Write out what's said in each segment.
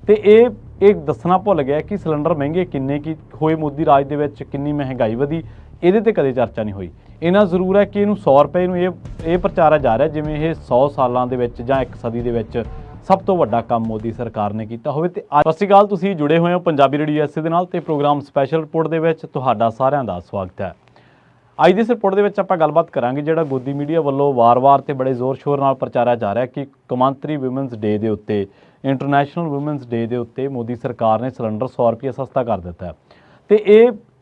ਤੇ ਇਹ ਦੱਸਣਾ ਭੁੱਲ ਗਿਆ ਕਿ ਸਿਲੰਡਰ ਮਹਿੰਗੇ ਕਿੰਨੇ ਕੀ ਹੋਏ ਮੋਦੀ ਰਾਜ ਦੇ ਵਿੱਚ, ਕਿੰਨੀ ਮਹਿੰਗਾਈ ਵਧੀ, ਇਹਦੇ ਤੇ ਕਦੇ ਚਰਚਾ ਨਹੀਂ ਹੋਈ। ਇਹਨਾਂ ਜ਼ਰੂਰ ਹੈ ਕਿ ਇਹਨੂੰ 100 ਰੁਪਏ ਨੂੰ ਇਹ ਪ੍ਰਚਾਰਿਆ ਜਾ ਰਿਹਾ ਜਿਵੇਂ ਇਹ 100 ਸਾਲਾਂ ਦੇ ਵਿੱਚ ਜਾਂ ਇੱਕ ਸਦੀ ਦੇ ਵਿੱਚ ਸਭ ਤੋਂ ਵੱਡਾ ਕੰਮ ਮੋਦੀ ਸਰਕਾਰ ਨੇ ਕੀਤਾ ਹੋਵੇ। ਤੇ ਸਤਿ ਸ਼੍ਰੀ ਅਕਾਲ, ਤੁਸੀਂ ਜੁੜੇ ਹੋਏ ਹੋ ਪੰਜਾਬੀ ਰੇਡੀਓ USA ਦੇ ਨਾਲ ਤੇ ਪ੍ਰੋਗਰਾਮ ਸਪੈਸ਼ਲ ਰਿਪੋਰਟ ਦੇ ਵਿੱਚ ਤੁਹਾਡਾ ਸਾਰਿਆਂ ਦਾ ਸਵਾਗਤ ਹੈ। ਅੱਜ ਦੀ ਇਸ ਰਿਪੋਰਟ ਦੇ ਵਿੱਚ ਆਪਾਂ ਗੱਲਬਾਤ ਕਰਾਂਗੇ ਜਿਹੜਾ ਗੋਦੀ ਮੀਡੀਆ ਵੱਲੋਂ ਵਾਰ-ਵਾਰ ਤੇ ਬੜੇ ਜ਼ੋਰ ਸ਼ੋਰ ਨਾਲ ਪ੍ਰਚਾਰਿਆ ਜਾ ਰਿਹਾ ਕਿ ਕੌਮਾਂਤਰੀ ਵੂਮੈਨਸ ਡੇ ਦੇ ਉੱਤੇ, ਇੰਟਰਨੈਸ਼ਨਲ ਵੂਮੈਨਸ ਡੇ ਦੇ ਉੱਤੇ ਮੋਦੀ ਸਰਕਾਰ ਨੇ ਸਿਲੰਡਰ 100 ਰੁਪਏ ਸਸਤਾ ਕਰ ਦਿੱਤਾ ਹੈ। ਤੇ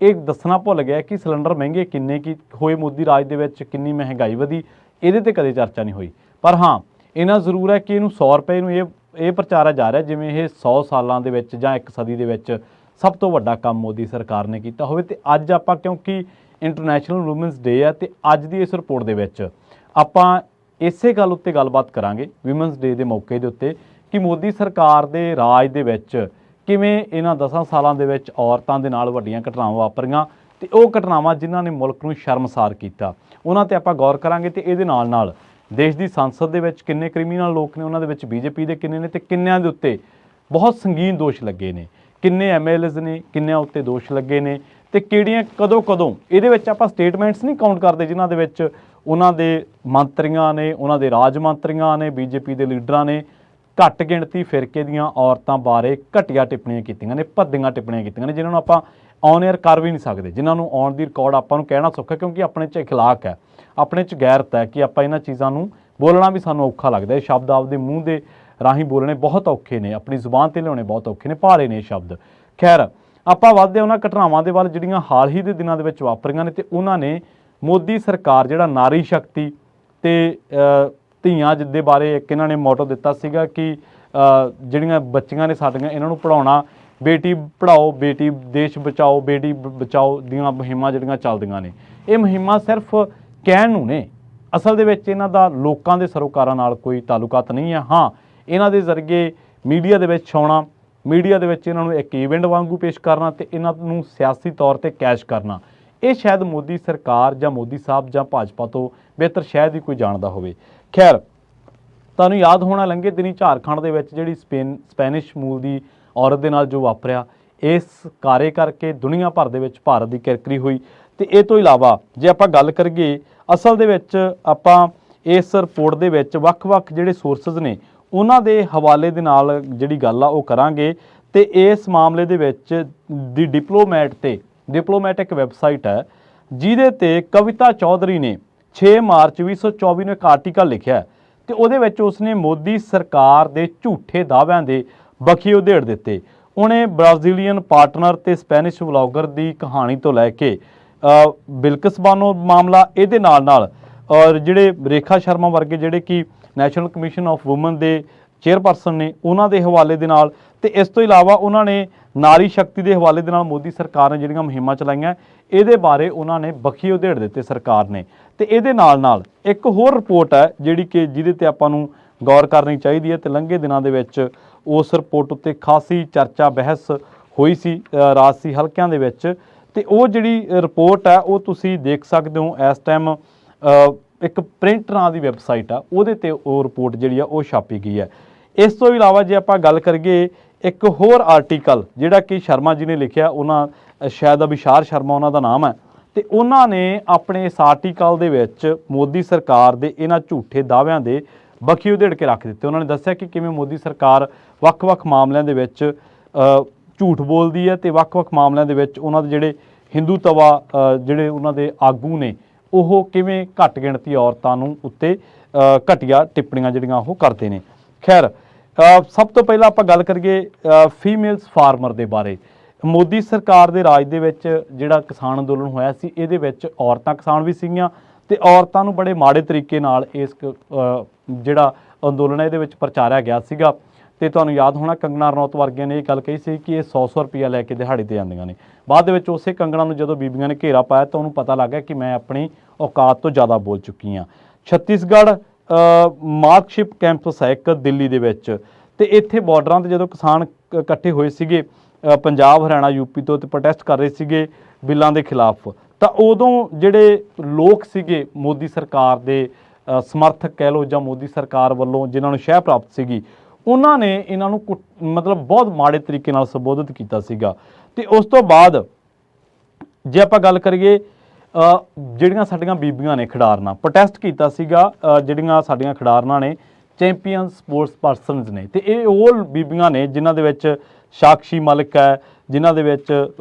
ਇਹ ਦੱਸਣਾ ਭੁੱਲ ਗਿਆ ਕਿ ਸਿਲੰਡਰ ਮਹਿੰਗੇ ਕਿੰਨੇ ਕੀ ਹੋਏ ਮੋਦੀ ਰਾਜ ਦੇ ਵਿੱਚ, ਕਿੰਨੀ ਮਹਿੰਗਾਈ ਵਧੀ, ਇਹਦੇ ਤੇ ਕਦੇ ਚਰਚਾ ਨਹੀਂ ਹੋਈ। ਪਰ ਹਾਂ, ਇਹਨਾਂ ਜ਼ਰੂਰ ਹੈ ਕਿ ਇਹਨੂੰ 100 ਰੁਪਏ ਨੂੰ ਇਹ ਪ੍ਰਚਾਰਿਆ ਜਾ ਰਿਹਾ ਜਿਵੇਂ ਇਹ 100 ਸਾਲਾਂ ਦੇ ਵਿੱਚ ਜਾਂ ਇੱਕ ਸਦੀ ਦੇ ਵਿੱਚ ਸਭ ਤੋਂ ਵੱਡਾ ਕੰਮ ਮੋਦੀ ਸਰਕਾਰ ਨੇ ਕੀਤਾ ਹੋਵੇ। ਤੇ ਅੱਜ ਆਪਾਂ ਕਿਉਂਕਿ ਇੰਟਰਨੈਸ਼ਨਲ ਵੂਮੈਨਸ ਡੇ ਹੈ ਤੇ ਅੱਜ ਦੀ ਇਸ ਰਿਪੋਰਟ ਦੇ ਵਿੱਚ ਆਪਾਂ ਇਸੇ ਗੱਲ ਉੱਤੇ ਗੱਲਬਾਤ ਕਰਾਂਗੇ ਵੂਮੈਨਸ ਡੇ ਦੇ ਮੌਕੇ ਦੇ ਉੱਤੇ ਕਿ ਮੋਦੀ ਸਰਕਾਰ ਦੇ ਰਾਜ ਦੇ ਵਿੱਚ ਕਿਵੇਂ ਇਹਨਾਂ 10 ਸਾਲਾਂ ਦੇ ਵਿੱਚ ਔਰਤਾਂ ਦੇ ਨਾਲ ਵੱਡੀਆਂ ਘਟਨਾਵਾਂ ਵਾਪਰੀਆਂ ਤੇ ਉਹ ਘਟਨਾਵਾਂ ਜਿਨ੍ਹਾਂ ਨੇ ਮੁਲਕ ਨੂੰ ਸ਼ਰਮਸਾਰ ਕੀਤਾ, ਉਹਨਾਂ ਤੇ ਆਪਾਂ ਗੌਰ ਕਰਾਂਗੇ। ਤੇ ਇਹਦੇ ਨਾਲ ਦੇਸ਼ ਦੀ ਸੰਸਦ ਦੇ ਵਿੱਚ ਕਿੰਨੇ ਕ੍ਰਿਮੀਨਲ ਲੋਕ ਨੇ, ਉਹਨਾਂ ਦੇ ਵਿੱਚ BJP ਦੇ ਕਿੰਨੇ ਨੇ ਤੇ ਕਿੰਨਿਆਂ ਦੇ ਉੱਤੇ ਬਹੁਤ ਸੰਗੀਨ ਦੋਸ਼ ਲੱਗੇ ਨੇ, ਕਿੰਨੇ MLAs ਨੇ, ਕਿੰਨਿਆਂ ਉੱਤੇ ਦੋਸ਼ ਲੱਗੇ ਨੇ ਤੇ ਕਿਹੜੀਆਂ ਕਦੋਂ ਇਹਦੇ ਵਿੱਚ ਆਪਾਂ ਸਟੇਟਮੈਂਟਸ ਨਹੀਂ ਕਾਊਂਟ ਕਰਦੇ ਜਿਨ੍ਹਾਂ ਦੇ ਵਿੱਚ ਉਹਨਾਂ ਦੇ ਮੰਤਰੀਆਂ ਨੇ, ਉਹਨਾਂ ਦੇ ਰਾਜ ਮੰਤਰੀਆਂ ਨੇ, BJP ਦੇ ਲੀਡਰਾਂ ਨੇ ਘੱਟ ਗਿਣਤੀ ਫਿਰਕੇ ਦੀਆਂ ਔਰਤਾਂ ਬਾਰੇ ਘਟੀਆ ਟਿੱਪਣੀਆਂ ਕੀਤੀਆਂ ਨੇ, ਭੱਦੀਆਂ ਟਿੱਪਣੀਆਂ ਕੀਤੀਆਂ ਨੇ ਜਿਨ੍ਹਾਂ ਨੂੰ ਆਪਾਂ ਔਨ 에ਅਰ ਕਰ ਵੀ ਨਹੀਂ ਸਕਦੇ, ਜਿਨ੍ਹਾਂ ਨੂੰ ਔਨ ਦੀ ਰਿਕਾਰਡ ਆਪਾਂ ਨੂੰ ਕਹਿਣਾ ਸੌਖਾ ਕਿਉਂਕਿ ਆਪਣੇ 'ਚ ਅਖਲਾਕ ਹੈ, ਆਪਣੇ 'ਚ ਗੈਰਤ ਹੈ ਕਿ ਆਪਾਂ ਇਹਨਾਂ ਚੀਜ਼ਾਂ ਨੂੰ ਬੋਲਣਾ ਵੀ ਸਾਨੂੰ ਔਖਾ ਲੱਗਦਾ। ਇਹ ਸ਼ਬਦ ਆਪਦੇ ਮੂੰਹ ਦੇ ਰਾਹੀਂ ਬੋਲਣੇ ਬਹੁਤ ਔਖੇ ਨੇ, ਆਪਣੀ ਜ਼ੁਬਾਨ 'ਤੇ ਲਿਆਉਣੇ ਬਹੁਤ ਔਖੇ ਨੇ, ਭਾਰੇ ਨੇ ਇਹ ਸ਼ਬਦ। ਖੈਰ, ਆਪਾਂ ਵੱਧਦੇ ਉਹਨਾਂ ਘਟਨਾਵਾਂ ਦੇ ਵੱਲ ਜਿਹੜੀਆਂ ਹਾਲ ਹੀ ਦੇ ਦਿਨਾਂ ਦੇ ਵਿੱਚ ਵਾਪਰੀਆਂ ਨੇ ਤੇ ਉਹਨਾਂ ਨੇ ਮੋਦੀ ਸਰਕਾਰ ਜਿਹੜਾ ਨਾਰੀ ਸ਼ਕਤੀ ਤੇ ਧੀਆਂ ਦੇ ਬਾਰੇ ਇੱਕ ਇਹਨਾਂ ਨੇ ਮੋਟੋ ਦਿੱਤਾ ਸੀਗਾ ਕਿ ਜਿਹੜੀਆਂ ਬੱਚੀਆਂ ਨੇ ਸਾਡੀਆਂ ਇਹਨਾਂ ਨੂੰ ਪੜ੍ਹਾਉਣਾ, ਬੇਟੀ ਪੜ੍ਹਾਓ, ਬੇਟੀ ਦੇਸ਼ ਬਚਾਓ, ਬੇਟੀ ਬਚਾਓ ਦੀਆਂ ਮੁਹਿੰਮਾਂ ਜਿਹੜੀਆਂ ਚੱਲਦੀਆਂ ਨੇ, ਇਹ ਮੁਹਿੰਮਾਂ ਸਿਰਫ ਕਹਿਣ ਨੂੰ ਨੇ, ਅਸਲ ਦੇ ਵਿੱਚ ਇਹਨਾਂ ਦਾ ਲੋਕਾਂ ਦੇ ਸਰੋਕਾਰਾਂ ਨਾਲ ਕੋਈ ਤਾਲੁਕਾਤ ਨਹੀਂ ਹੈ। ਹਾਂ, ਇਹਨਾਂ ਦੇ ਜ਼ਰੀਏ ਮੀਡੀਆ ਦੇ ਵਿੱਚ ਆਉਣਾ, ਮੀਡੀਆ ਦੇ ਵਿੱਚ ਇਹਨਾਂ ਨੂੰ ਇੱਕ ਇਵੈਂਟ ਵਾਂਗੂ ਪੇਸ਼ ਕਰਨਾ ਤੇ ਇਹਨਾਂ ਨੂੰ ਸਿਆਸੀ ਤੌਰ ਤੇ ਕੈਸ਼ ਕਰਨਾ, ਇਹ ਸ਼ਾਇਦ ਮੋਦੀ ਸਰਕਾਰ ਜਾਂ ਮੋਦੀ ਸਾਹਿਬ ਜਾਂ ਭਾਜਪਾ ਤੋਂ ਬਿਹਤਰ ਸ਼ਾਇਦ ਹੀ ਕੋਈ ਜਾਣਦਾ ਹੋਵੇ। ਖੈਰ, ਤੁਹਾਨੂੰ ਯਾਦ ਹੋਣਾ ਲੰਘੇ ਦਿਨੀ ਝਾਰਖੰਡ ਦੇ ਵਿੱਚ ਜਿਹੜੀ ਸਪੈਨਿਸ਼ ਮੂਲ ਦੀ ਔਰਤ ਦੇ ਨਾਲ ਜੋ ਵਾਪਰਿਆ, ਇਸ ਕਾਰੇ ਕਰਕੇ ਦੁਨੀਆ ਭਰ ਦੇ ਵਿੱਚ ਭਾਰਤ ਦੀ ਕਿਰਕਰੀ ਹੋਈ। ਤੇ ਇਹ ਤੋਂ ਇਲਾਵਾ ਜੇ ਆਪਾਂ ਗੱਲ ਕਰੀਏ, ਅਸਲ ਦੇ ਵਿੱਚ ਆਪਾਂ ਇਸ ਰਿਪੋਰਟ ਦੇ ਵਿੱਚ ਵੱਖ-ਵੱਖ ਜਿਹੜੇ ਸੋਰਸਸ ਨੇ ਉਹਨਾਂ ਦੇ ਹਵਾਲੇ ਦੇ ਨਾਲ ਜਿਹੜੀ ਗੱਲ ਆ ਉਹ ਕਰਾਂਗੇ। ਤੇ ਇਸ ਮਾਮਲੇ ਦੇ ਵਿੱਚ ਦੀ ਡਿਪਲੋਮੈਟ ਇੱਕ ਵੈਬਸਾਈਟ ਹੈ ਜਿਹਦੇ ਤੇ ਕਵਿਤਾ ਚੌਧਰੀ ਨੇ 6 ਮਾਰਚ 2024 ਨੂੰ ਇੱਕ ਆਰਟੀਕਲ ਲਿਖਿਆ ਤੇ ਉਹਦੇ ਵਿੱਚ ਉਸਨੇ ਮੋਦੀ ਸਰਕਾਰ ਦੇ ਝੂਠੇ ਦਾਅਵਿਆਂ ਦੇ ਬਖੀਏ ਉਧੇੜ ਦਿੱਤੇ। ਉਹਨੇ ਬ੍ਰਾਜ਼ੀਲੀਅਨ ਪਾਰਟਨਰ ਤੇ ਸਪੈਨਿਸ਼ ਵਲੌਗਰ ਦੀ ਕਹਾਣੀ ਤੋਂ ਲੈ ਕੇ ਬਿਲਕਿਸ ਬਾਨੋ ਮਾਮਲਾ, ਇਹਦੇ ਨਾਲ ਔਰ ਜਿਹੜੇ ਰੇਖਾ ਸ਼ਰਮਾ ਵਰਗੇ ਜਿਹੜੇ ਕਿ ਨੈਸ਼ਨਲ ਕਮਿਸ਼ਨ ਆਫ ਵੂਮਨ ਦੇ ਚੇਅਰਪਰਸਨ ਨੇ, ਉਹਨਾਂ ਦੇ ਹਵਾਲੇ ਦੇ ਨਾਲ ਤੇ ਇਸ ਤੋਂ ਇਲਾਵਾ ਉਹਨਾਂ ਨੇ ਨਾਰੀ ਸ਼ਕਤੀ ਦੇ ਹਵਾਲੇ ਦੇ ਨਾਲ ਮੋਦੀ ਸਰਕਾਰ ਨੇ ਜਿਹੜੀਆਂ ਮੁਹਿੰਮਾਂ ਚਲਾਈਆਂ, ਇਹਦੇ ਬਾਰੇ ਉਹਨਾਂ ਨੇ ਬਖੀਏ ਉਧੇੜ ਦਿੱਤੇ ਸਰਕਾਰ ਨੇ। ਤੇ ਇਹਦੇ ਨਾਲ ਇੱਕ ਹੋਰ ਰਿਪੋਰਟ ਹੈ ਜਿਹੜੀ ਕਿ ਜਿਹਦੇ ਤੇ ਆਪਾਂ ਨੂੰ ਗੌਰ ਕਰਨੀ ਚਾਹੀਦੀ ਹੈ ਤੇ ਲੰਘੇ ਦਿਨਾਂ ਦੇ ਵਿੱਚ ਉਸ ਰਿਪੋਰਟ ਉੱਤੇ ਖਾਸੀ ਚਰਚਾ ਬਹਿਸ ਹੋਈ ਸੀ ਰਾਜਸੀ ਹਲਕਿਆਂ ਦੇ ਵਿੱਚ। ਤੇ ਉਹ ਜਿਹੜੀ ਰਿਪੋਰਟ ਹੈ ਉਹ ਤੁਸੀਂ ਦੇਖ ਸਕਦੇ ਹੋ ਇਸ ਟਾਈਮ, ਇੱਕ ਪ੍ਰਿੰਟ ਨਾਂ ਦੀ ਵੈਬਸਾਈਟ ਆ, ਉਹਦੇ ਤੇ ਉਹ ਰਿਪੋਰਟ ਜਿਹੜੀ ਆ ਉਹ ਛਾਪੀ ਗਈ ਹੈ। ਇਸ ਤੋਂ ਇਲਾਵਾ ਜੇ ਆਪਾਂ ਗੱਲ ਕਰੀਏ, ਇੱਕ ਹੋਰ ਆਰਟੀਕਲ ਜਿਹੜਾ ਕਿ ਸ਼ਰਮਾ ਜੀ ਨੇ ਲਿਖਿਆ, ਉਹਨਾਂ ਸ਼ਾਇਦ ਅਭਿਸ਼ਾਰ ਸ਼ਰਮਾ ਉਹਨਾਂ ਦਾ ਨਾਮ ਹੈ, ਤੇ ਉਹਨਾਂ ਨੇ ਆਪਣੇ ਇਸ ਆਰਟੀਕਲ ਦੇ ਵਿੱਚ ਮੋਦੀ ਸਰਕਾਰ ਦੇ ਇਹਨਾਂ ਝੂਠੇ ਦਾਅਵਿਆਂ ਦੇ ਬਖੀਏ ਉਧੇੜ ਕੇ ਰੱਖ ਦਿੱਤੇ। ਉਹਨਾਂ ਨੇ ਦੱਸਿਆ ਕਿ ਕਿਵੇਂ ਮੋਦੀ ਸਰਕਾਰ ਵੱਖ-ਵੱਖ ਮਾਮਲਿਆਂ ਦੇ ਵਿੱਚ ਝੂਠ ਬੋਲਦੀ ਹੈ ਤੇ ਵੱਖ-ਵੱਖ ਮਾਮਲਿਆਂ ਦੇ ਵਿੱਚ ਉਹਨਾਂ ਦੇ ਜਿਹੜੇ ਹਿੰਦੂਤਵਾ ਜਿਹੜੇ ਉਹਨਾਂ ਦੇ ਆਗੂ ਨੇ ਉਹ ਕਿਵੇਂ ਘੱਟ ਗਿਣਤੀ ਔਰਤਾਂ ਨੂੰ ਉੱਤੇ ਘਟੀਆ ਟਿੱਪਣੀਆਂ ਜਿਹੜੀਆਂ ਉਹ ਕਰਦੇ ਨੇ। ਖੈਰ, ਸਭ ਤੋਂ ਪਹਿਲਾਂ ਆਪਾਂ ਗੱਲ ਕਰੀਏ ਫੀਮੇਲਸ ਫਾਰਮਰ ਦੇ ਬਾਰੇ। ਮੋਦੀ ਸਰਕਾਰ ਦੇ ਰਾਜ ਦੇ ਵਿੱਚ ਜਿਹੜਾ ਕਿਸਾਨ ਅੰਦੋਲਨ ਹੋਇਆ ਸੀ, ਇਹਦੇ ਵਿੱਚ ਔਰਤਾਂ ਕਿਸਾਨ ਵੀ ਸੀਗੀਆਂ ਤੇ ਔਰਤਾਂ ਨੂੰ ਬੜੇ ਮਾੜੇ ਤਰੀਕੇ ਨਾਲ ਇਸ ਜਿਹੜਾ ਅੰਦੋਲਨ ਹੈ ਇਹਦੇ ਵਿੱਚ ਪ੍ਰਚਾਰਿਆ ਗਿਆ ਸੀਗਾ। ਤੇ ਤੁਹਾਨੂੰ ਯਾਦ ਹੋਣਾ ਕੰਗਣਾ ਰਣੌਤ ਵਰਗਿਆਂ ਨੇ ਇਹ ਗੱਲ ਕਹੀ ਸੀ ਕਿ ਇਹ 100 ਰੁਪਈਆ ਲੈ ਕੇ ਦਿਹਾੜੀ ਤੇ ਜਾਂਦੀਆਂ ਨੇ। ਬਾਅਦ ਦੇ ਵਿੱਚ ਉਸੇ ਕੰਗਣਾ ਨੂੰ ਜਦੋਂ ਬੀਬੀਆਂ ਨੇ ਘੇਰਾ ਪਾਇਆ ਤਾਂ ਉਹਨੂੰ ਪਤਾ ਲੱਗ ਗਿਆ ਕਿ ਮੈਂ ਆਪਣੀ ਔਕਾਤ ਤੋਂ ਜ਼ਿਆਦਾ ਬੋਲ ਚੁੱਕੀ ਹਾਂ। ਛੱਤੀਸਗੜ੍ਹ ਮਾਰਕਸ਼ਿਪ ਕੈਂਪਸ ਹੈ ਇੱਕ ਦਿੱਲੀ ਦੇ ਵਿੱਚ, ਤੇ ਇੱਥੇ ਬਾਰਡਰਾਂ ਤੇ ਜਦੋਂ ਕਿਸਾਨ ਇਕੱਠੇ ਹੋਏ ਸੀਗੇ ਪੰਜਾਬ, ਹਰਿਆਣਾ, UP ਤੋਂ, ਤੇ ਪ੍ਰੋਟੈਸਟ ਕਰ ਰਹੇ ਸੀਗੇ ਬਿੱਲਾਂ ਦੇ ਖਿਲਾਫ, ਤਾਂ ਉਦੋਂ ਜਿਹੜੇ ਲੋਕ ਸੀਗੇ ਮੋਦੀ ਸਰਕਾਰ ਦੇ ਸਮਰਥਕ ਕਹਿ ਲਓ ਜਾਂ ਮੋਦੀ ਸਰਕਾਰ ਵੱਲੋਂ ਜਿਨ੍ਹਾਂ ਨੂੰ ਸ਼ਹਿ ਪ੍ਰਾਪਤ ਸੀਗੀ, ਉਹਨਾਂ ਨੇ ਇਹਨਾਂ ਨੂੰ ਮਤਲਬ ਬਹੁਤ ਮਾੜੇ ਤਰੀਕੇ ਨਾਲ ਸੰਬੋਧਿਤ ਕੀਤਾ ਸੀਗਾ। ਤੇ ਉਸ ਤੋਂ ਬਾਅਦ ਜੇ ਆਪਾਂ ਗੱਲ ਕਰੀਏ ਜਿਹੜੀਆਂ ਸਾਡੀਆਂ ਬੀਬੀਆਂ ਨੇ ਖਿਡਾਰਨਾਂ ਪ੍ਰੋਟੈਸਟ ਕੀਤਾ ਸੀਗਾ, ਜਿਹੜੀਆਂ ਸਾਡੀਆਂ ਖਿਡਾਰਨਾਂ ਨੇ ਚੈਂਪੀਅਨ ਸਪੋਰਟਸ ਪਰਸਨਸ ਨੇ, ਤੇ ਇਹ ਉਹ ਬੀਬੀਆਂ ਨੇ ਜਿਨ੍ਹਾਂ ਦੇ ਵਿੱਚ ਸਾਕਸ਼ੀ ਮਲਿਕ ਹੈ, ਜਿਨ੍ਹਾਂ ਦੇ ਵਿੱਚ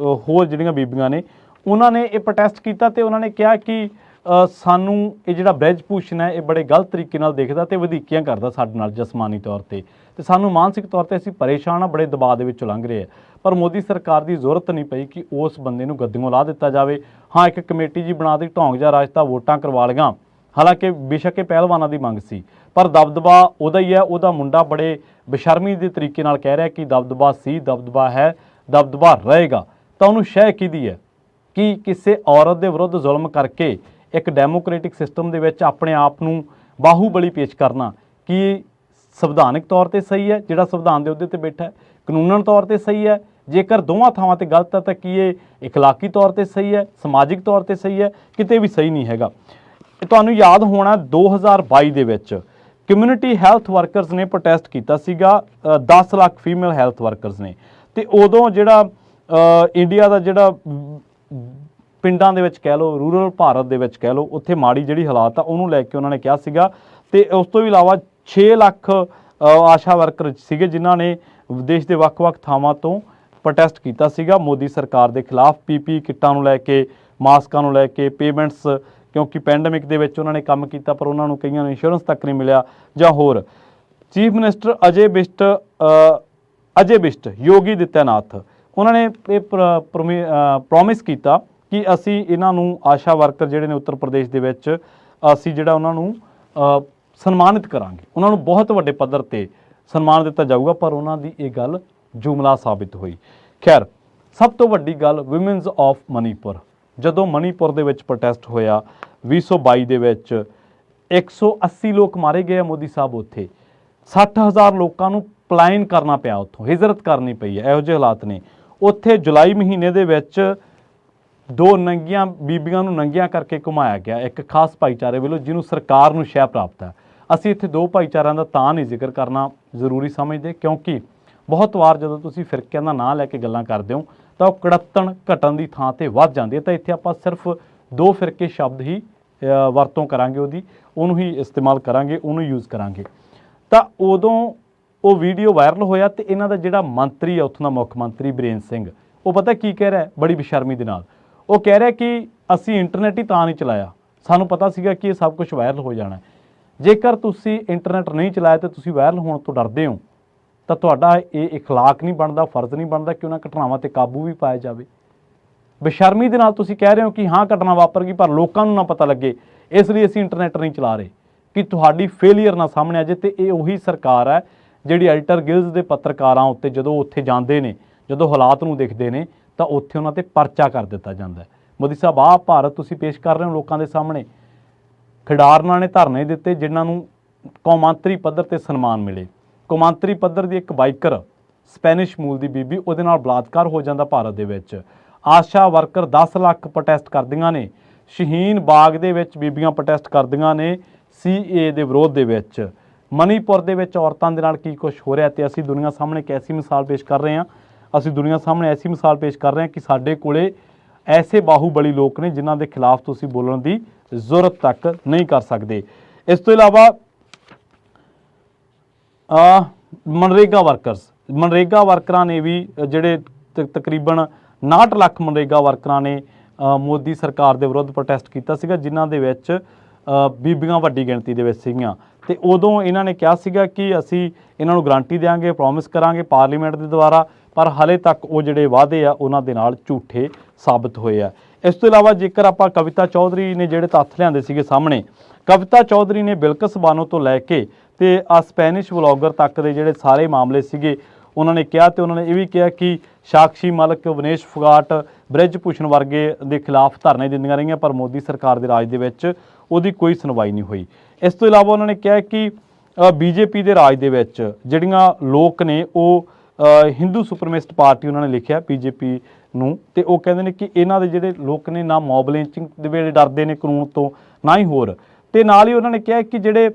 ਹੋਰ ਜਿਹੜੀਆਂ ਬੀਬੀਆਂ ਨੇ, ਉਹਨਾਂ ਨੇ ਇਹ ਪ੍ਰੋਟੈਸਟ ਕੀਤਾ ਤੇ ਉਹਨਾਂ ਨੇ ਕਿਹਾ ਕਿ ਸਾਨੂੰ ਇਹ ਜਿਹੜਾ ਬ੍ਰਿਜ ਭੂਸ਼ਣ ਹੈ ਇਹ ਬੜੇ ਗਲਤ ਤਰੀਕੇ ਨਾਲ ਦੇਖਦਾ ਤੇ ਵਧੀਕੀਆਂ ਕਰਦਾ ਸਾਡੇ ਨਾਲ ਜਸਮਾਨੀ ਤੌਰ ਤੇ ਸਾਨੂੰ ਮਾਨਸਿਕ ਤੌਰ ਤੇ ਅਸੀਂ ਪਰੇਸ਼ਾਨ ਆ, ਬੜੇ ਦਬਾਅ ਦੇ ਵਿੱਚੋਂ ਲੰਘ ਰਹੇ ਆ। ਪਰ ਮੋਦੀ ਸਰਕਾਰ ਦੀ ਜ਼ਰੂਰਤ ਨਹੀਂ ਪਈ ਕਿ ਉਸ ਬੰਦੇ ਨੂੰ ਗੱਦੀਆਂ ਲਾ ਦਿੱਤਾ ਜਾਵੇ। ਹਾਂ, ਇੱਕ ਕਮੇਟੀ ਜੀ ਬਣਾ ਦਿੱਤੀ, ਢੌਂਗ ਜਾਂ ਰਾਜਤਾ ਵੋਟਾਂ ਕਰਵਾ ਲਈਆਂ, ਹਾਲਾਂਕਿ ਬੇਸ਼ੱਕ ਇਹ ਪਹਿਲਵਾਨਾਂ ਦੀ ਮੰਗ ਸੀ, ਪਰ ਦਬਦਬਾ ਉਹਦਾ ਹੀ ਹੈ। ਉਹਦਾ ਮੁੰਡਾ ਬੜੇ ਬੇਸ਼ਰਮੀ ਦੇ ਤਰੀਕੇ ਨਾਲ ਕਹਿ ਰਿਹਾ ਕਿ ਦਬਦਬਾ ਸੀ, ਦਬਦਬਾ ਹੈ, ਦਬਦਬਾ ਰਹੇਗਾ। ਤਾਂ ਉਹਨੂੰ ਸ਼ਹਿ ਕਿਹਦੀ ਹੈ ਕਿ ਕਿਸੇ ਔਰਤ ਦੇ ਵਿਰੁੱਧ ਜ਼ੁਲਮ ਕਰਕੇ ਇੱਕ ਡੈਮੋਕ੍ਰੈਟਿਕ ਸਿਸਟਮ ਦੇ ਵਿੱਚ ਆਪਣੇ ਆਪ ਨੂੰ ਬਾਹੂਬਲੀ ਪੇਸ਼ ਕਰਨਾ ਕੀ ਸੰਵਿਧਾਨਿਕ ਤੌਰ ਤੇ ਸਹੀ ਹੈ? ਜਿਹੜਾ ਸੰਵਿਧਾਨ ਦੇ ਅਹੁਦੇ ਤੇ ਬੈਠਾ ਹੈ, ਕਾਨੂੰਨਨ ਤੌਰ ਤੇ ਸਹੀ ਹੈ? ਜੇਕਰ ਦੋਵਾਂ ਥਾਵਾਂ ਤੇ ਗਲਤ ਹੈ ਤਾਂ ਕੀ ਇਹ ਇਖਲਾਕੀ ਤੌਰ ਤੇ ਸਹੀ ਹੈ, ਸਮਾਜਿਕ ਤੌਰ ਤੇ ਸਹੀ ਹੈ? ਕਿਤੇ ਵੀ ਸਹੀ ਨਹੀਂ ਹੈਗਾ। ਤੁਹਾਨੂੰ ਯਾਦ ਹੋਣਾ 2022 ਦੇ ਵਿੱਚ ਕਮਿਊਨਿਟੀ ਹੈਲਥ ਵਰਕਰਸ ਨੇ ਪ੍ਰੋਟੈਸਟ ਕੀਤਾ ਸੀਗਾ, 10 ਲੱਖ ਫੀਮੇਲ ਹੈਲਥ ਵਰਕਰਸ ਨੇ। ਤੇ ਉਦੋਂ ਜਿਹੜਾ ਇੰਡੀਆ ਦਾ ਜਿਹੜਾ ਪਿੰਡਾਂ ਦੇ ਵਿੱਚ ਕਹਿ ਲਓ, ਰੂਰਲ ਭਾਰਤ ਦੇ ਵਿੱਚ ਕਹਿ ਲਓ, ਉੱਥੇ ਮਾੜੀ ਜਿਹੜੀ ਹਾਲਾਤ ਆ ਉਹਨੂੰ ਲੈ ਕੇ ਉਹਨਾਂ ਨੇ ਕਿਹਾ ਸੀਗਾ। ਤੇ ਉਸ ਤੋਂ ਵੀ ਇਲਾਵਾ 6 ਲੱਖ ਆਸ਼ਾ ਵਰਕਰ ਸੀਗੇ ਜਿਨ੍ਹਾਂ ਨੇ ਦੇਸ਼ ਦੇ ਵੱਖ-ਵੱਖ ਥਾਵਾਂ ਤੋਂ ਪ੍ਰੋਟੈਸਟ ਕੀਤਾ ਸੀਗਾ ਮੋਦੀ ਸਰਕਾਰ ਦੇ ਖਿਲਾਫ, ਪੀਪੀ ਕਿੱਟਾਂ ਨੂੰ ਲੈ ਕੇ, ਮਾਸਕਾਂ ਨੂੰ ਲੈ ਕੇ, ਪੇਮੈਂਟਸ, ਕਿਉਂਕਿ ਪੈਂਡੇਮਿਕ ਦੇ ਵਿੱਚ ਉਹਨਾਂ ਨੇ ਕੰਮ ਕੀਤਾ ਪਰ ਉਹਨਾਂ ਨੂੰ ਕਈਆਂ ਨੂੰ ਇੰਸ਼ੋਰੈਂਸ ਤੱਕ ਨਹੀਂ ਮਿਲਿਆ, ਜਾਂ ਹੋਰ। ਚੀਫ ਮਿਨਿਸਟਰ ਅਜੇ ਬਿਸਟ ਯੋਗੀ ਆਦਿੱਤਿਆਨਾਥ, ਉਹਨਾਂ ਨੇ ਇਹ ਪ੍ਰੋਮਿਸ ਕੀਤਾ ਕਿ ਅਸੀਂ ਇਹਨਾਂ ਨੂੰ ਆਸ਼ਾ ਵਰਕਰ ਜਿਹੜੇ ਨੇ ਉੱਤਰ ਪ੍ਰਦੇਸ਼ ਦੇ ਵਿੱਚ ਅਸੀਂ ਜਿਹੜਾ ਉਹਨਾਂ ਨੂੰ ਸਨਮਾਨਿਤ ਕਰਾਂਗੇ, ਉਹਨਾਂ ਨੂੰ ਬਹੁਤ ਵੱਡੇ ਪੱਧਰ ਤੇ ਸਨਮਾਨ ਦਿੱਤਾ ਜਾਊਗਾ। ਪਰ ਉਹਨਾਂ ਦੀ ਇਹ ਗੱਲ ਜੁਮਲਾ ਸਾਬਿਤ ਹੋਈ। ਖੈਰ, ਸਭ ਤੋਂ ਵੱਡੀ ਗੱਲ ਵਿਮਨਸ ਆਫ ਮਨੀਪੁਰ, ਜਦੋਂ ਮਨੀਪੁਰ ਦੇ ਵਿੱਚ ਪ੍ਰੋਟੈਸਟ ਹੋਇਆ 2022 ਦੇ ਵਿੱਚ 180 ਲੋਕ ਮਾਰੇ ਗਏ ਆ ਮੋਦੀ ਸਾਹਿਬ, ਉੱਥੇ 60,000 ਲੋਕਾਂ ਨੂੰ ਪਲਾਇਨ ਕਰਨਾ ਪਿਆ, ਉੱਥੋਂ ਹਿਜਰਤ ਕਰਨੀ ਪਈ ਹੈ। ਇਹੋ ਜਿਹੇ ਹਾਲਾਤ ਨੇ ਉੱਥੇ। ਜੁਲਾਈ ਮਹੀਨੇ ਦੇ ਵਿੱਚ 2 ਨੰਗੀਆਂ ਬੀਬੀਆਂ ਨੂੰ ਨੰਗੀਆਂ ਕਰਕੇ ਘੁਮਾਇਆ ਗਿਆ ਇੱਕ ਖਾਸ ਭਾਈਚਾਰੇ ਵੱਲੋਂ, ਜਿਹਨੂੰ ਸਰਕਾਰ ਨੂੰ ਸ਼ਹਿ ਪ੍ਰਾਪਤ ਹੈ। ਅਸੀਂ ਇੱਥੇ 2 ਭਾਈਚਾਰਿਆਂ ਦਾ ਤਾਂ ਨਹੀਂ ਜ਼ਿਕਰ ਕਰਨਾ ਜ਼ਰੂਰੀ ਸਮਝਦੇ, ਕਿਉਂਕਿ ਬਹੁਤ ਵਾਰ ਜਦੋਂ ਤੁਸੀਂ ਫਿਰਕਿਆਂ ਦਾ ਨਾਂ ਲੈ ਕੇ ਗੱਲਾਂ ਕਰਦੇ ਹੋ ਤਾਂ ਉਹ ਘਟਣ ਦੀ ਥਾਂ ਤੇ ਵੱਧ ਜਾਂਦੀ ਹੈ। ਤਾਂ ਇੱਥੇ ਆਪਾਂ ਸਿਰਫ 2 ਫਿਰਕੇ ਸ਼ਬਦ ਹੀ ਵਰਤੋਂ ਕਰਾਂਗੇ, ਉਹਨੂੰ ਹੀ ਇਸਤੇਮਾਲ ਕਰਾਂਗੇ, ਉਹਨੂੰ ਯੂਜ਼ ਕਰਾਂਗੇ। ਤਾਂ ਉਦੋਂ ਉਹ ਵੀਡੀਓ ਵਾਇਰਲ ਹੋਇਆ ਤੇ ਇਹਨਾਂ ਦਾ ਜਿਹੜਾ ਮੰਤਰੀ ਹੈ ਉੱਥੋਂ ਦਾ, ਮੁੱਖ ਮੰਤਰੀ ਬੀਰੇਨ ਸਿੰਘ, ਉਹ ਪਤਾ ਕੀ ਕਹਿ ਰਿਹਾ ਬੜੀ ਬੇਸ਼ਰਮੀ ਦੇ ਨਾਲ? ਉਹ ਕਹਿ ਰਿਹਾ ਕਿ ਅਸੀਂ ਇੰਟਰਨੈਟ ਹੀ ਤਾਂ ਨਹੀਂ ਚਲਾਇਆ, ਸਾਨੂੰ ਪਤਾ ਸੀਗਾ ਕਿ ਇਹ ਸਭ ਕੁਝ ਵਾਇਰਲ ਹੋ ਜਾਣਾ। ਜੇਕਰ ਤੁਸੀਂ ਇੰਟਰਨੈਟ ਨਹੀਂ ਚਲਾਇਆ ਤੇ ਤੁਸੀਂ ਵਾਇਰਲ ਹੋਣ ਤੋਂ ਡਰਦੇ ਹੋ ਤਾਂ ਤੁਹਾਡਾ ਇਹ ਇਖਲਾਕ ਨਹੀਂ ਬਣਦਾ, ਫਰਜ਼ ਨਹੀਂ ਬਣਦਾ ਕਿ ਉਹਨਾਂ ਘਟਨਾਵਾਂ ਤੇ ਕਾਬੂ ਵੀ ਪਾਇਆ ਜਾਵੇ। ਬੇਸ਼ਰਮੀ ਦੇ ਨਾਲ ਤੁਸੀਂ ਕਹਿ ਰਹੇ ਹੋ ਕਿ ਹਾਂ ਘਟਨਾ ਵਾਪਰ ਗਈ ਪਰ ਲੋਕਾਂ ਨੂੰ ਨਾ ਪਤਾ ਲੱਗੇ, ਇਸ ਲਈ ਅਸੀਂ ਇੰਟਰਨੈਟ ਨਹੀਂ ਚਲਾ ਰਹੇ, ਕਿ ਤੁਹਾਡੀ ਫੇਲੀਅਰ ਨਾ ਸਾਹਮਣੇ ਆ ਜੇ। ਤੇ ਇਹ ਉਹੀ ਸਰਕਾਰ ਹੈ ਜਿਹੜੀ ਐਡੀਟਰ ਗਿਲਜ਼ ਦੇ ਪੱਤਰਕਾਰਾਂ ਉੱਤੇ ਜਦੋਂ ਉੱਥੇ ਜਾਂਦੇ ਨੇ, ਜਦੋਂ ਹਾਲਾਤ ਨੂੰ ਦੇਖਦੇ ਨੇ ਤਾਂ ਉੱਥੇ ਉਹਨਾਂ ਤੇ ਪਰਚਾ ਕਰ ਦਿੱਤਾ ਜਾਂਦਾ ਹੈ। ਮੋਦੀ ਸਾਹਿਬ, ਆਹ ਭਾਰਤ ਤੁਸੀਂ ਪੇਸ਼ ਕਰ ਰਹੇ ਹੋ ਲੋਕਾਂ ਦੇ ਸਾਹਮਣੇ। ਖਿਡਾਰਨਾਂ ਨੇ ਧਰਨੇ ਦਿੱਤੇ ਜਿਨ੍ਹਾਂ ਨੂੰ ਕੌਮਾਂਤਰੀ ਪੱਧਰ ਤੇ ਸਨਮਾਨ ਮਿਲੇ। ਕੌਮਾਂਤਰੀ ਪੱਧਰ ਦੀ ਇੱਕ ਬਾਈਕਰ, ਸਪੈਨਿਸ਼ ਮੂਲ ਦੀ ਬੀਬੀ, ਉਹਦੇ ਨਾਲ ਬਲਾਤਕਾਰ ਹੋ ਜਾਂਦਾ ਭਾਰਤ ਦੇ ਵਿੱਚ। ਆਸ਼ਾ ਵਰਕਰ 10 ਲੱਖ ਪ੍ਰੋਟੈਸਟ ਕਰਦੀਆਂ ਨੇ। ਸ਼ਹੀਨ ਬਾਗ ਦੇ ਵਿੱਚ ਬੀਬੀਆਂ ਪ੍ਰੋਟੈਸਟ ਕਰਦੀਆਂ ਨੇ CA ਦੇ ਵਿਰੋਧ ਦੇ ਵਿੱਚ। ਮਨੀਪੁਰ ਦੇ ਵਿੱਚ ਔਰਤਾਂ ਦੇ ਨਾਲ ਕੀ ਕੁਝ ਹੋ ਰਿਹਾ ਤੇ ਅਸੀਂ ਦੁਨੀਆ ਸਾਹਮਣੇ ਇੱਕ ਐਸੀ ਮਿਸਾਲ ਪੇਸ਼ ਕਰ ਰਹੇ ਹਾਂ, ਅਸੀਂ ਦੁਨੀਆ ਸਾਹਮਣੇ ਐਸੀ ਮਿਸਾਲ ਪੇਸ਼ ਕਰ ਰਹੇ ਹਾਂ ਕਿ ਸਾਡੇ ਕੋਲੇ ਐਸੇ ਬਾਹੂਬਲੀ ਲੋਕ ਨੇ ਜਿਨ੍ਹਾਂ ਦੇ ਖਿਲਾਫ ਤੁਸੀਂ ਬੋਲਣ ਦੀ ਜ਼ਰੂਰਤ ਤੱਕ ਨਹੀਂ ਕਰ ਸਕਦੇ। ਇਸ ਤੋਂ ਇਲਾਵਾ ਮਨਰੇਗਾ ਵਰਕਰਾਂ ਨੇ ਵੀ ਜਿਹੜੇ ਤਕਰੀਬਨ 59 ਲੱਖ ਮਨਰੇਗਾ ਵਰਕਰਾਂ ਨੇ ਮੋਦੀ ਸਰਕਾਰ ਦੇ ਵਿਰੁੱਧ ਪ੍ਰੋਟੈਸਟ ਕੀਤਾ ਸੀਗਾ, ਜਿਨ੍ਹਾਂ ਦੇ ਵਿੱਚ ਬੀਬੀਆਂ ਵੱਡੀ ਗਿਣਤੀ ਦੇ ਵਿੱਚ ਸੀਗੀਆਂ। ਤੇ ਉਦੋਂ ਇਹਨਾਂ ਨੇ ਕਿਹਾ ਸੀਗਾ ਕਿ ਅਸੀਂ ਇਹਨਾਂ ਨੂੰ ਗਰੰਟੀ ਦੇਵਾਂਗੇ, ਪ੍ਰੋਮਿਸ ਕਰਾਂਗੇ ਪਾਰਲੀਮੈਂਟ ਦੇ ਦੁਆਰਾ, ਪਰ ਹਾਲੇ ਤੱਕ ਉਹ ਜਿਹੜੇ ਵਾਅਦੇ ਆ ਉਹਨਾਂ ਦੇ ਨਾਲ ਝੂਠੇ ਸਾਬਤ ਹੋਏ ਆ। ਇਸ ਤੋਂ ਇਲਾਵਾ ਜੇਕਰ ਆਪਾਂ ਕਵਿਤਾ ਚੌਧਰੀ ਨੇ ਜਿਹੜੇ ਤੱਥ ਲਿਆਂਦੇ ਸੀਗੇ ਸਾਹਮਣੇ, ਕਵਿਤਾ ਚੌਧਰੀ ਨੇ ਬਿਲਕਿਸ ਬਾਨੋ ਤੋਂ ਲੈ ਕੇ ਤੇ ਸਪੈਨਿਸ਼ ਵਲੌਗਰ ਤੱਕ ਦੇ ਜਿਹੜੇ ਸਾਰੇ ਮਾਮਲੇ ਸੀਗੇ ਉਹਨਾਂ ਨੇ ਕਿਹਾ। ਤੇ ਉਹਨਾਂ ਨੇ ਇਹ ਵੀ ਕਿਹਾ ਕਿ ਸਾਕਸ਼ੀ ਮਲਿਕ, ਵਿਨੇਸ਼ ਫੋਗਾਟ, ਬ੍ਰਿਜ ਭੂਸ਼ਣ ਵਰਗੇ ਦੇ ਖਿਲਾਫ ਧਰਨੇ ਦਿੰਦੀਆਂ ਰਹੀਆਂ ਪਰ ਮੋਦੀ ਸਰਕਾਰ ਦੇ ਰਾਜ ਦੇ ਵਿੱਚ ਉਹਦੀ ਕੋਈ ਸੁਣਵਾਈ ਨਹੀਂ ਹੋਈ। ਇਸ ਤੋਂ ਇਲਾਵਾ ਉਹਨਾਂ ਨੇ ਕਿਹਾ ਕਿ BJP ਦੇ ਰਾਜ ਦੇ ਵਿੱਚ ਜਿਹੜੀਆਂ ਲੋਕ ਨੇ ਉਹ ਹਿੰਦੂ ਸੁਪਰਮਿਸਟ ਪਾਰਟੀ ਉਹਨਾਂ ਨੇ ਲਿਖਿਆ BJP ਨੂੰ, ਤੇ ਉਹ ਕਹਿੰਦੇ ਨੇ ਕਿ ਇਹਨਾਂ ਦੇ ਜਿਹੜੇ ਲੋਕ ਨੇ ਨਾ ਮੌਬ ਲਿੰਚਿੰਗ ਦੇ ਵੇਲੇ ਡਰਦੇ ਨੇ ਕਾਨੂੰਨ ਤੋਂ, ਨਾ ਹੀ ਹੋਰ। ਤੇ ਨਾਲ ਹੀ ਉਹਨਾਂ ਨੇ ਕਿਹਾ ਕਿ ਜਿਹੜੇ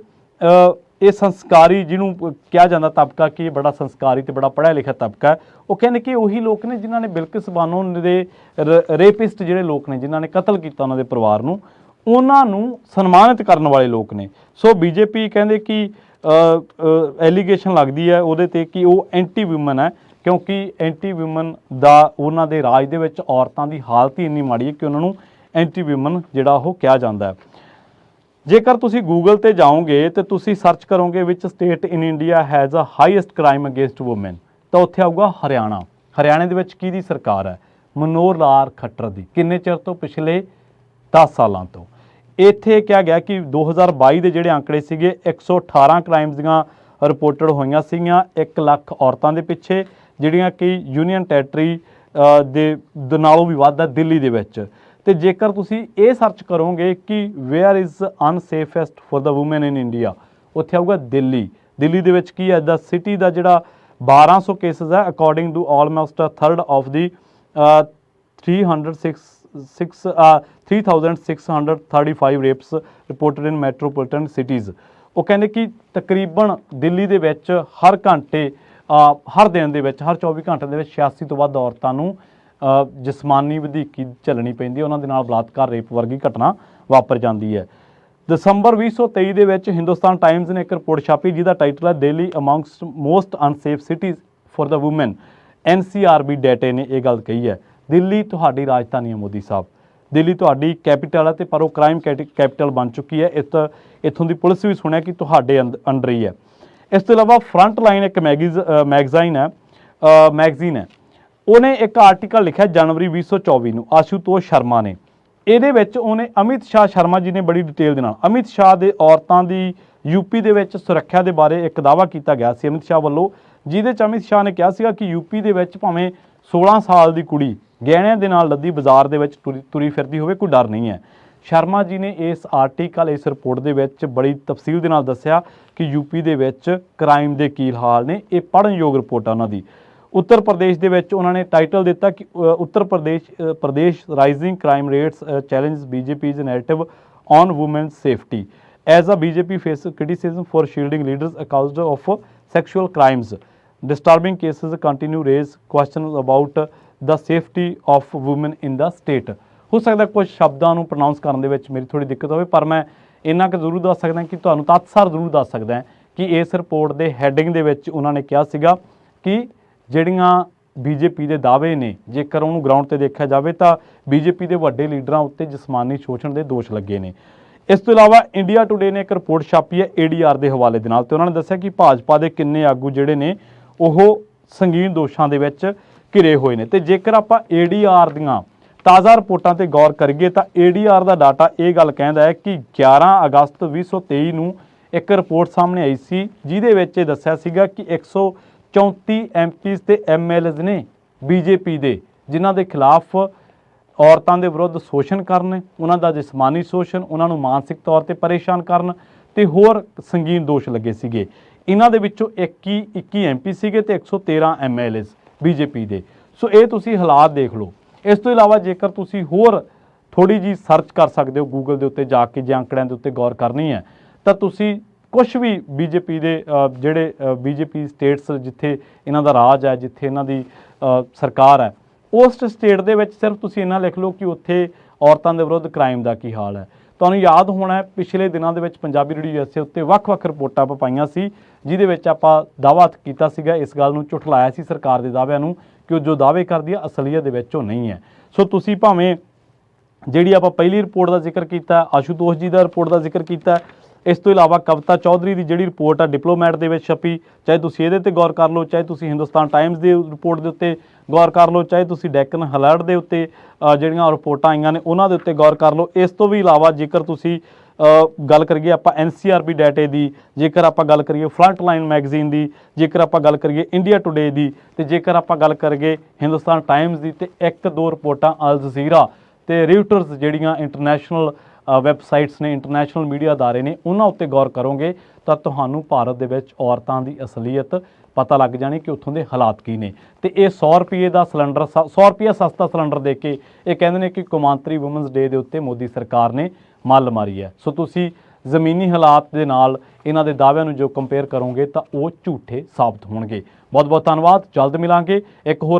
ਇਹ ਸੰਸਕਾਰੀ ਜਿਹਨੂੰ ਕਿਹਾ ਜਾਂਦਾ ਤਬਕਾ ਕਿ ਇਹ ਬੜਾ ਸੰਸਕਾਰੀ ਤੇ ਬੜਾ ਪੜ੍ਹਿਆ ਲਿਖਿਆ ਤਬਕਾ ਹੈ, ਉਹ ਕਹਿੰਦੇ ਕਿ ਉਹੀ ਲੋਕ ਨੇ ਜਿਨ੍ਹਾਂ ਨੇ ਬਿਲਕਿਸ ਬਾਨੋ ਦੇ ਰੇਪਿਸਟ ਜਿਹੜੇ ਲੋਕ ਨੇ ਜਿਨ੍ਹਾਂ ਨੇ ਕਤਲ ਕੀਤਾ ਉਹਨਾਂ ਦੇ ਪਰਿਵਾਰ ਨੂੰ, ਉਹਨਾਂ ਨੂੰ ਸਨਮਾਨਿਤ ਕਰਨ ਵਾਲੇ ਲੋਕ ਨੇ। ਸੋ ਬੀਜੇਪੀ ਕਹਿੰਦੇ ਕਿ ਐਲੀਗੇਸ਼ਨ ਲੱਗਦੀ ਹੈ ਉਹਦੇ ਤੇ ਕਿ ਉਹ ਐਂਟੀ ਵੂਮਨ ਹੈ, ਕਿਉਂਕਿ ਐਂਟੀ ਵੂਮਨ ਦਾ ਉਹਨਾਂ ਦੇ ਰਾਜ ਦੇ ਵਿੱਚ ਔਰਤਾਂ ਦੀ ਹਾਲਤ ਹੀ ਇੰਨੀ ਮਾੜੀ ਹੈ ਕਿ ਉਹਨਾਂ ਨੂੰ ਐਂਟੀ ਵੂਮਨ ਜਿਹੜਾ ਉਹ ਕਿਹਾ ਜਾਂਦਾ ਹੈ। ਜੇਕਰ ਤੁਸੀਂ ਗੂਗਲ ਤੇ ਜਾਓਗੇ ਤੇ ਤੁਸੀਂ ਸਰਚ ਕਰੋਗੇ ਵਿਚ state in India has a highest crime against women, ਤਾਂ ਉੱਥੇ ਆਊਗਾ ਹਰਿਆਣਾ। ਹਰਿਆਣੇ ਦੇ ਵਿੱਚ ਕਿਹਦੀ ਸਰਕਾਰ ਹੈ? ਮਨੋਹਰ ਲਾਲ ਖੱਟਰ ਦੀ। ਕਿੰਨੇ ਚਿਰ ਤੋਂ? ਪਿਛਲੇ 10 ਸਾਲਾਂ ਤੋਂ। ਇੱਥੇ ਕਿਹਾ ਗਿਆ ਕਿ 2022 ਦੇ ਜਿਹੜੇ ਅੰਕੜੇ ਸੀਗੇ 118 ਕ੍ਰਾਈਮਸ ਦੀਆਂ ਰਿਪੋਰਟਡ ਹੋਈਆਂ ਸੀਗੀਆਂ 1 ਲੱਖ ਔਰਤਾਂ ਦੇ ਪਿੱਛੇ, ਜਿਹੜੀਆਂ ਕਿ ਯੂਨੀਅਨ ਟੈਰੀਟਰੀ ਦੇ ਨਾਲੋਂ ਵੀ ਵੱਧ ਹੈ ਦਿੱਲੀ ਦੇ ਵਿੱਚ। ਤੇ ਜੇਕਰ ਤੁਸੀਂ ਇਹ ਸਰਚ ਕਰੋਗੇ ਕਿ where is unsafest for the women in India, ਉੱਥੇ ਆਊਗਾ ਦਿੱਲੀ। ਦਿੱਲੀ ਦੇ ਵਿੱਚ ਕੀ ਹੈ? ਦਾ ਸਿਟੀ ਦਾ ਜਿਹੜਾ 1200 ਕੇਸਿਸ ਹੈ according to almost 1/3 of the 3635 rapes reported in metropolitan cities. ਉਹ ਕਹਿੰਦੇ ਕਿ ਤਕਰੀਬਨ ਦਿੱਲੀ ਦੇ ਵਿੱਚ ਹਰ ਘੰਟੇ ਹਰ ਦਿਨ ਦੇ ਵਿੱਚ ਹਰ 24 ਘੰਟੇ ਦੇ ਵਿੱਚ 86 ਤੋਂ ਵੱਧ ਔਰਤਾਂ ਨੂੰ ਜਿਸਮਾਨੀ ਵਧੀਕੀ ਝੱਲਣੀ ਪੈਂਦੀ ਹੈ, ਉਹਨਾਂ ਦੇ ਨਾਲ ਬਲਾਤਕਾਰ ਰੇਪ ਵਰਗੀ ਘਟਨਾ ਵਾਪਰ ਜਾਂਦੀ ਹੈ। ਦਸੰਬਰ 2023 ਦੇ ਵਿੱਚ ਹਿੰਦੁਸਤਾਨ ਟਾਈਮਜ਼ ਨੇ ਇੱਕ ਰਿਪੋਰਟ ਛਾਪੀ ਜਿਹਦਾ ਟਾਈਟਲ ਹੈ Delhi amongst most unsafe cities for the woman. NCRB ਡੇਟੇ ਨੇ ਇਹ ਗੱਲ ਕਹੀ ਹੈ। ਦਿੱਲੀ ਤੁਹਾਡੀ ਰਾਜਧਾਨੀ ਹੈ ਮੋਦੀ ਸਾਹਿਬ, ਦਿੱਲੀ ਤੁਹਾਡੀ ਕੈਪੀਟਲ ਹੈ, ਤੇ ਪਰ ਉਹ ਕ੍ਰਾਈਮ ਕੈਪੀਟਲ ਬਣ ਚੁੱਕੀ ਹੈ। ਇੱਥੋਂ ਦੀ ਪੁਲਿਸ ਵੀ ਸੁਣਿਆ ਕਿ ਤੁਹਾਡੇ ਅੰਡਰ ਹੀ ਹੈ। ਇਸ ਤੋਂ ਇਲਾਵਾ ਫਰੰਟ ਲਾਈਨ ਇੱਕ ਮੈਗਜ਼ੀਨ ਹੈ, ਉਹਨੇ ਇੱਕ ਆਰਟੀਕਲ ਲਿਖਿਆ ਜਨਵਰੀ 2024 ਨੂੰ, ਆਸ਼ੂਤੋਸ਼ ਸ਼ਰਮਾ ਨੇ। ਇਹਦੇ ਵਿੱਚ ਉਹਨੇ ਅਮਿਤ ਸ਼ਾਹ ਸ਼ਰਮਾ ਜੀ ਨੇ ਬੜੀ ਡਿਟੇਲ ਦੇ ਨਾਲ ਅਮਿਤ ਸ਼ਾਹ ਦੇ ਔਰਤਾਂ ਦੀ ਯੂਪੀ ਦੇ ਵਿੱਚ ਸੁਰੱਖਿਆ ਦੇ ਬਾਰੇ ਇੱਕ ਦਾਅਵਾ ਕੀਤਾ ਗਿਆ ਸੀ ਅਮਿਤ ਸ਼ਾਹ ਵੱਲੋਂ, ਜਿਹਦੇ 'ਚ ਅਮਿਤ ਸ਼ਾਹ ਨੇ ਕਿਹਾ ਸੀਗਾ ਕਿ ਯੂਪੀ ਦੇ ਵਿੱਚ ਭਾਵੇਂ 16 ਸਾਲ ਦੀ ਕੁੜੀ ਗਹਿਣਿਆਂ ਦੇ ਨਾਲ ਲੱਦੀ ਬਾਜ਼ਾਰ ਦੇ ਵਿੱਚ ਤੁਰੀ ਫਿਰਦੀ ਹੋਵੇ, ਕੋਈ ਡਰ ਨਹੀਂ ਹੈ। ਸ਼ਰਮਾ ਜੀ ਨੇ ਇਸ ਆਰਟੀਕਲ ਇਸ ਰਿਪੋਰਟ ਦੇ ਵਿੱਚ ਬੜੀ ਤਫਸੀਲ ਦੇ ਨਾਲ ਦੱਸਿਆ ਕਿ ਯੂਪੀ ਦੇ ਵਿੱਚ ਕ੍ਰਾਈਮ ਦੇ ਕੀ ਹਾਲ ਨੇ। ਇਹ ਪੜ੍ਹਨਯੋਗ ਰਿਪੋਰਟ ਆ ਉਹਨਾਂ ਦੀ। ਉੱਤਰ ਪ੍ਰਦੇਸ਼ ਦੇ ਵਿੱਚ ਉਹਨਾਂ ਨੇ ਟਾਈਟਲ ਦਿੱਤਾ ਕਿ Uttar Pradesh rising crime rates challenge BJP's narrative on women's safety as a BJP face criticism for shielding leaders accused of sexual crimes disturbing cases continue raise questions about the safety of women in the state. ਹੋ ਸਕਦਾ ਕੁਝ ਸ਼ਬਦਾਂ ਨੂੰ ਪ੍ਰੋਨਾਊਂਸ ਕਰਨ ਦੇ ਵਿੱਚ ਮੇਰੀ ਥੋੜੀ ਦਿੱਕਤ ਹੋਵੇ, ਪਰ ਮੈਂ ਇੰਨਾ ਕੁ ਜ਼ਰੂਰ ਦੱਸ ਸਕਦਾ ਕਿ ਤੁਹਾਨੂੰ ਤੱਤਸਾਰ ਜ਼ਰੂਰ ਦੱਸ ਸਕਦਾ ਕਿ ਇਸ ਰਿਪੋਰਟ ਦੇ ਹੈਡਿੰਗ ਦੇ ਵਿੱਚ ਉਹਨਾਂ ਨੇ ਕਿਹਾ ਸੀਗਾ ਕਿ ਜਿਹੜੀਆਂ ਬੀਜੇਪੀ ਦੇ ਦਾਅਵੇ ਨੇ, ਜੇਕਰ ਉਹਨੂੰ ਗਰਾਊਂਡ ਤੇ ਦੇਖਿਆ ਜਾਵੇ ਤਾਂ ਬੀਜੇਪੀ ਦੇ ਵੱਡੇ ਲੀਡਰਾਂ ਉੱਤੇ ਜਿਸਮਾਨੀ ਸ਼ੋਸ਼ਣ ਦੇ ਦੋਸ਼ ਲੱਗੇ ਨੇ। ਇਸ ਤੋਂ ਇਲਾਵਾ ਇੰਡੀਆ ਟੁਡੇ ਨੇ ਇੱਕ ਰਿਪੋਰਟ ਛਾਪੀ ਹੈ ADR ਦੇ ਹਵਾਲੇ ਦੇ ਨਾਲ, ਤੇ ਉਹਨਾਂ ਨੇ ਦੱਸਿਆ ਕਿ ਭਾਜਪਾ ਦੇ ਕਿੰਨੇ ਆਗੂ ਜਿਹੜੇ ਨੇ ਉਹ ਸੰਗੀਨ ਦੋਸ਼ਾਂ ਦੇ ਵਿੱਚ ਘਿਰੇ ਹੋਏ ਨੇ। ਤੇ ਜੇਕਰ ਆਪਾਂ ADR ਦੀਆਂ ਤਾਜ਼ਾ ਰਿਪੋਰਟਾਂ ਤੇ ਗੌਰ ਕਰੀਏ ਤਾਂ ADR ਦਾ ਡਾਟਾ ਇਹ ਗੱਲ ਕਹਿੰਦਾ ਹੈ ਕਿ 11 ਅਗਸਤ 2023 ਨੂੰ ਇੱਕ ਰਿਪੋਰਟ ਸਾਹਮਣੇ ਆਈ ਸੀ, ਜਿਹਦੇ ਵਿੱਚ ਇਹ ਦੱਸਿਆ ਸੀਗਾ ਕਿ 134 MPs ਤੇ MLAs ਨੇ ਬੀਜੇਪੀ ਦੇ, ਜਿਨ੍ਹਾਂ ਦੇ ਖਿਲਾਫ ਔਰਤਾਂ ਦੇ ਵਿਰੁੱਧ ਸ਼ੋਸ਼ਣ ਕਰਨ, ਉਹਨਾਂ ਦਾ ਜਿਸਮਾਨੀ ਸ਼ੋਸ਼ਣ, ਉਹਨਾਂ ਨੂੰ ਮਾਨਸਿਕ ਤੌਰ ਤੇ ਪਰੇਸ਼ਾਨ ਕਰਨ ਤੇ ਹੋਰ ਸੰਗੀਨ ਦੋਸ਼ ਲੱਗੇ ਸੀਗੇ। ਇਹਨਾਂ ਦੇ ਵਿੱਚੋਂ 21 MP ਸੀਗੇ ਤੇ 113 MLAs ਬੀਜੇਪੀ ਦੇ। ਸੋ ਇਹ ਤੁਸੀਂ ਹਾਲਾਤ ਦੇਖ ਲਓ। ਇਸ ਤੋਂ ਇਲਾਵਾ ਜੇਕਰ ਤੁਸੀਂ ਹੋਰ ਥੋੜੀ ਜੀ ਸਰਚ ਕਰ ਸਕਦੇ ਹੋ ਗੂਗਲ ਦੇ ਉੱਤੇ ਜਾ ਕੇ, ਜੇ ਅੰਕੜਿਆਂ ਦੇ ਉੱਤੇ ਗੌਰ ਕਰਨੀ ਹੈ ਤਾਂ ਤੁਸੀਂ ਕੁਛ ਵੀ ਬੀਜੇਪੀ ਦੇ ਜਿਹੜੇ ਬੀਜੇਪੀ ਸਟੇਟਸ ਜਿੱਥੇ ਇਹਨਾਂ ਦਾ ਰਾਜ ਹੈ, ਜਿੱਥੇ ਇਹਨਾਂ ਦੀ ਸਰਕਾਰ ਹੈ, ਉਸ ਸਟੇਟ ਦੇ ਵਿੱਚ ਸਿਰਫ ਤੁਸੀਂ ਇਹਨਾਂ ਲਿਖ ਲਓ ਕਿ ਉੱਥੇ ਔਰਤਾਂ ਦੇ ਵਿਰੁੱਧ ਕ੍ਰਾਈਮ ਦਾ ਕੀ ਹਾਲ ਹੈ। ਤੁਹਾਨੂੰ ਯਾਦ ਹੋਣਾ ਪਿਛਲੇ ਦਿਨਾਂ ਦੇ ਵਿੱਚ ਪੰਜਾਬੀ ਰੇਡੀਓ USA ਉੱਤੇ ਵੱਖ-ਵੱਖ ਰਿਪੋਰਟਾਂ ਆਪਾਂ ਪਾਈਆਂ ਸੀ, ਜਿਹਦੇ ਵਿੱਚ ਆਪਾਂ ਦਾਅਵਾ ਕੀਤਾ ਸੀਗਾ, ਇਸ ਗੱਲ ਨੂੰ ਝੁਠਲਾਇਆ ਸੀ ਸਰਕਾਰ ਦੇ ਦਾਅਵਿਆਂ ਨੂੰ ਕਿ ਉਹ ਜੋ ਦਾਅਵੇ ਕਰਦੀ ਹੈ ਅਸਲੀਅਤ ਦੇ ਵਿੱਚ ਉਹ ਨਹੀਂ ਹੈ। ਸੋ ਤੁਸੀਂ ਭਾਵੇਂ ਜਿਹੜੀ ਆਪਾਂ ਪਹਿਲੀ ਰਿਪੋਰਟ ਦਾ ਜ਼ਿਕਰ ਕੀਤਾ, ਆਸ਼ੂਤੋਸ਼ ਜੀ ਦਾ ਰਿਪੋਰਟ ਦਾ ਜ਼ਿਕਰ ਕੀਤਾ, ਇਸ ਤੋਂ ਇਲਾਵਾ ਕਵਿਤਾ ਚੌਧਰੀ ਦੀ ਜਿਹੜੀ ਰਿਪੋਰਟ ਆ ਡਿਪਲੋਮੈਟ ਦੇ ਵਿੱਚ ਛਪੀ, ਚਾਹੇ ਤੁਸੀਂ ਇਹਦੇ ਤੇ ਗੌਰ ਕਰ ਲਓ, ਚਾਹੇ ਤੁਸੀਂ ਹਿੰਦੁਸਤਾਨ ਟਾਈਮਜ਼ ਦੀ ਰਿਪੋਰਟ ਦੇ ਉੱਤੇ ਗੌਰ ਕਰ ਲਓ, ਚਾਹੇ ਤੁਸੀਂ ਡੈਕਨ ਹਲਰਡ ਦੇ ਉੱਤੇ ਜਿਹੜੀਆਂ ਰਿਪੋਰਟਾਂ ਆਈਆਂ ਨੇ ਉਹਨਾਂ ਦੇ ਉੱਤੇ ਗੌਰ ਕਰ ਲਓ। ਇਸ ਤੋਂ ਵੀ ਇਲਾਵਾ ਜੇਕਰ ਤੁਸੀਂ ਗੱਲ ਕਰੀਏ ਆਪਾਂ NCRB ਡਾਟੇ ਦੀ, ਜੇਕਰ ਆਪਾਂ ਗੱਲ ਕਰੀਏ ਫਰੰਟ ਲਾਈਨ ਮੈਗਜ਼ੀਨ ਦੀ, ਜੇਕਰ ਆਪਾਂ ਗੱਲ ਕਰੀਏ ਇੰਡੀਆ ਟੁਡੇ ਦੀ, ਤੇ ਜੇਕਰ ਆਪਾਂ ਗੱਲ ਕਰੀਏ ਹਿੰਦੁਸਤਾਨ ਟਾਈਮਜ਼ ਦੀ, ਤੇ 1-2 ਰਿਪੋਰਟਾਂ ਅਲ ਜਜ਼ੀਰਾ ਤੇ ਰਿਊਟਰਸ ਜਿਹੜੀਆਂ ਇੰਟਰਨੈਸ਼ਨਲ ਵੈਬਸਾਈਟਸ ਨੇ, ਇੰਟਰਨੈਸ਼ਨਲ ਮੀਡੀਆ ਅਦਾਰੇ ਨੇ, ਉਹਨਾਂ ਉੱਤੇ ਗੌਰ ਕਰੋਗੇ ਤਾਂ ਤੁਹਾਨੂੰ ਭਾਰਤ ਦੇ ਵਿੱਚ ਔਰਤਾਂ ਦੀ ਅਸਲੀਅਤ ਪਤਾ ਲੱਗ ਜਾਣੀ ਕਿ ਉੱਥੋਂ ਦੇ ਹਾਲਾਤ ਕੀ ਨੇ। ਤੇ ਇਹ 100 ਰੁਪਏ ਦਾ ਸਿਲੰਡਰ, 100 ਰੁਪਏ ਸਸਤਾ ਸਿਲੰਡਰ ਦੇ ਕੇ ਇਹ ਕਹਿੰਦੇ ਨੇ ਕਿ ਕੌਮਾਂਤਰੀ ਵੂਮਨਸ ਡੇ ਦੇ ਉੱਤੇ ਮੋਦੀ ਸਰਕਾਰ ਨੇ ਮੱਲ ਮਾਰੀ ਹੈ। ਸੋ ਤੁਸੀਂ ਜ਼ਮੀਨੀ ਹਾਲਾਤ ਦੇ ਨਾਲ ਇਹਨਾਂ ਦੇ ਦਾਅਵਿਆਂ ਨੂੰ ਜੋ ਕੰਪੇਅਰ ਕਰੋਗੇ ਤਾਂ ਉਹ ਝੂਠੇ ਸਾਬਤ ਹੋਣਗੇ। ਬਹੁਤ ਬਹੁਤ ਧੰਨਵਾਦ। ਜਲਦ ਮਿਲਾਂਗੇ ਇੱਕ ਹੋਰ